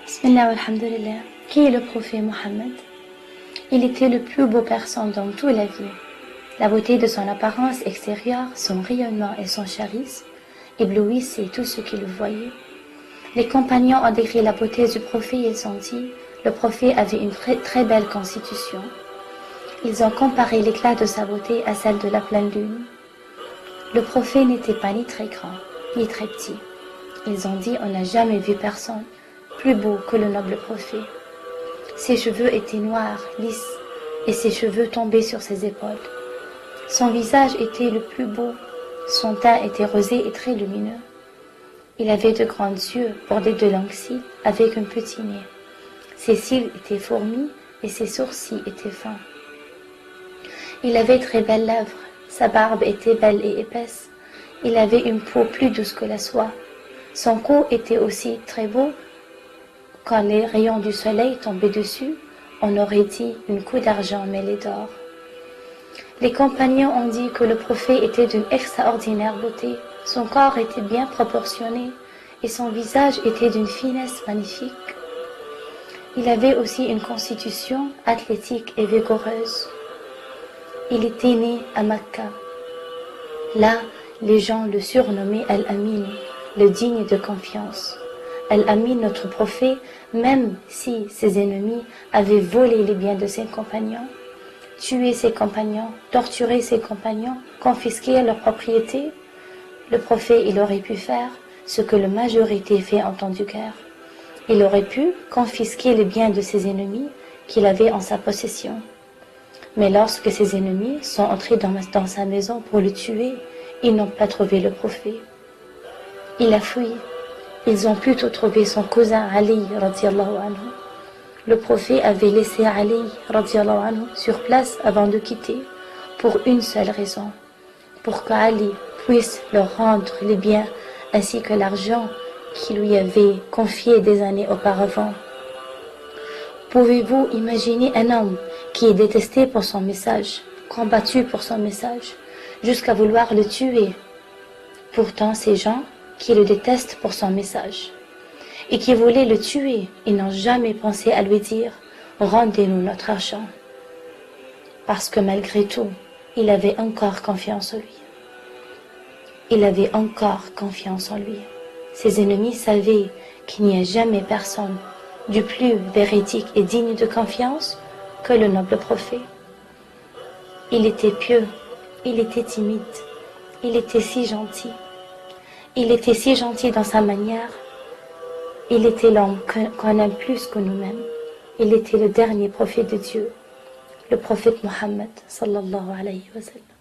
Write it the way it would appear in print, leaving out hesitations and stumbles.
Bismillah walhamdulillah. Qui est le prophète Mohammed? Il était le plus beau personne dans toute la vie. La beauté de son apparence extérieure, son rayonnement et son charisme éblouissaient tous ceux qui le voyaient. Les compagnons ont décrit la beauté du prophète et ils ont dit, le prophète avait une très belle constitution. Ils ont comparé l'éclat de sa beauté à celle de la pleine lune. Le prophète n'était pas ni très grand, ni très petit. Ils ont dit, on n'a jamais vu personne plus beau que le noble prophète. Ses cheveux étaient noirs, lisses, et ses cheveux tombaient sur ses épaules. Son visage était le plus beau, son teint était rosé et très lumineux. Il avait de grands yeux bordés de longs cils avec un petit nez. Ses cils étaient fourmis et ses sourcils étaient fins. Il avait très belles lèvres, sa barbe était belle et épaisse. Il avait une peau plus douce que la soie. Son cou était aussi très beau. Quand les rayons du soleil tombaient dessus, on aurait dit une coupe d'argent mêlée d'or. Les compagnons ont dit que le prophète était d'une extraordinaire beauté. Son corps était bien proportionné et son visage était d'une finesse magnifique. Il avait aussi une constitution athlétique et vigoureuse. Il était né à Mecca. Là, les gens le surnommaient Al-Amin, le digne de confiance. Al-Amin, notre prophète, même si ses ennemis avaient volé les biens de ses compagnons, tué ses compagnons, torturé ses compagnons, confisqué leurs propriétés, le prophète, il aurait pu faire ce que la majorité fait en temps de guerre. Il aurait pu confisquer les biens de ses ennemis qu'il avait en sa possession. Mais lorsque ses ennemis sont entrés dans sa maison pour le tuer, ils n'ont pas trouvé le prophète. Il a fui. Ils ont plutôt trouvé son cousin Ali radiallahu anhu. Le prophète avait laissé Ali radiallahu anhu sur place avant de quitter pour une seule raison, pour qu'Ali puisse leur rendre les biens ainsi que l'argent qu'il lui avait confié des années auparavant. Pouvez-vous imaginer un homme qui est détesté pour son message, combattu pour son message, jusqu'à vouloir le tuer? Pourtant, ces gens qui le détestent pour son message et qui voulaient le tuer, ils n'ont jamais pensé à lui dire « Rendez-nous notre argent ». Parce que malgré tout, il avait encore confiance en lui. Il avait encore confiance en lui. Ses ennemis savaient qu'il n'y a jamais personne du plus véridique et digne de confiance que le noble prophète. Il était pieux, il était timide, il était si gentil. Il était si gentil dans sa manière. Il était l'homme qu'on aime plus que nous-mêmes. Il était le dernier prophète de Dieu, le prophète Mohammed sallallahu alayhi wa sallam.